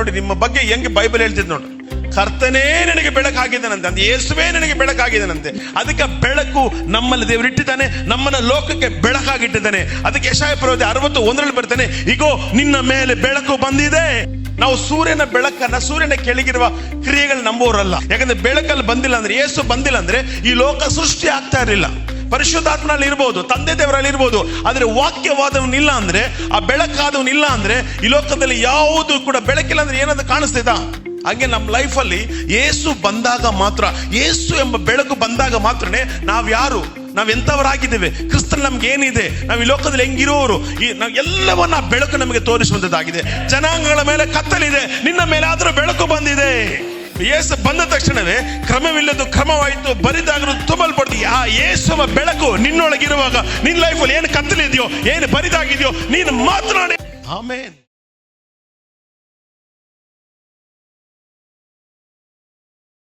ನೋಡಿ ನಿಮ್ಮ ಬಗ್ಗೆ ಹೆಂಗೆ ಬೈಬಲ್ ಹೇಳ್ತಿದ್ ನೋಡಿ, ಕರ್ತನೇ ನನಗೆ ಬೆಳಕಾಗಿದ್ದಾನಂತೆ, ಅಂದ್ರೆ ಯೇಸುವೇ ನನಗೆ ಬೆಳಕಾಗಿದ್ದಾನಂತೆ. ಅದಕ್ಕೆ ಬೆಳಕು ನಮ್ಮಲ್ಲಿ ದೇವರು ಇಟ್ಟಿದ್ದಾನೆ, ನಮ್ಮನ್ನ ಲೋಕಕ್ಕೆ ಬೆಳಕಾಗಿಟ್ಟಿದ್ದಾನೆ. ಅದಕ್ಕೆ ಯೆಶಾಯ ಪ್ರವಾದಿ 61 ಬರ್ತಾನೆ, ಇಗೋ ನಿನ್ನ ಮೇಲೆ ಬೆಳಕು ಬಂದಿದೆ. ನಾವು ಸೂರ್ಯನ ಬೆಳಕನ್ನ, ಸೂರ್ಯನ ಕೆಳಗಿರುವ ಕ್ರಿಯೆಗಳು ನಂಬೋರಲ್ಲ. ಯಾಕಂದ್ರೆ ಬೆಳಕಲ್ಲಿ ಬಂದಿಲ್ಲ ಅಂದ್ರೆ, ಯೇಸು ಬಂದಿಲ್ಲ ಅಂದ್ರೆ ಈ ಲೋಕ ಸೃಷ್ಟಿ ಆಗ್ತಾ ಇರಲಿಲ್ಲ. ಪರಿಶುದ್ಧಾತ್ಮನಲ್ಲಿ ಇರ್ಬೋದು, ತಂದೆ ದೇವರಲ್ಲಿ ಇರ್ಬೋದು, ಆದ್ರೆ ವಾಕ್ಯವಾದವನಿಲ್ಲ ಅಂದ್ರೆ, ಆ ಬೆಳಕಾದವನಿಲ್ಲ ಅಂದ್ರೆ ಈ ಲೋಕದಲ್ಲಿ ಯಾವುದು ಕೂಡ ಬೆಳಕಿಲ್ಲ ಅಂದ್ರೆ ಏನಾದ್ರು ಕಾಣಿಸ್ತಿದ? ಹಾಗೆ ನಮ್ಮ ಲೈಫಲ್ಲಿ ಯೇಸು ಬಂದಾಗ ಮಾತ್ರ, ಯೇಸು ಎಂಬ ಬೆಳಕು ಬಂದಾಗ ಮಾತ್ರನೇ ನಾವ್ಯಾರು, ನಾವೆಂಥವರಾಗಿದ್ದೇವೆ, ಕ್ರಿಸ್ತನ್ ನಮ್ಗೆ ಏನಿದೆ, ನಾವು ಈ ಲೋಕದಲ್ಲಿ ಹೆಂಗಿರೋರು, ನಾವು ಎಲ್ಲವನ್ನ ಬೆಳಕು ನಮಗೆ ತೋರಿಸುವಂತದ್ದಾಗಿದೆ. ಜನಾಂಗಗಳ ಮೇಲೆ ಕತ್ತಲಿದೆ, ನಿನ್ನ ಮೇಲೆ ಆದ್ರೂ ಬೆಳಕು ಬಂದಿದೆ. ಯೇಸು ಬಂದ ತಕ್ಷಣವೇ ಕ್ರಮವಿಲ್ಲದು ಕ್ರಮವಾಯಿತು, ಬರಿದಾಗಲು ತುಂಬಲ್ಪಡ್ತು. ಆ ಯೇಸುವ ಬೆಳಕು ನಿನ್ನೊಳಗಿರುವಾಗ ನಿನ್ನ ಲೈಫಲ್ಲಿ ಏನು ಕತ್ತಲಿದೆಯೋ, ಏನು ಬರಿದಾಗಿದೆಯೋ, ನೀನು ಮಾತನಾಡಿ. ಆಮೇನ್.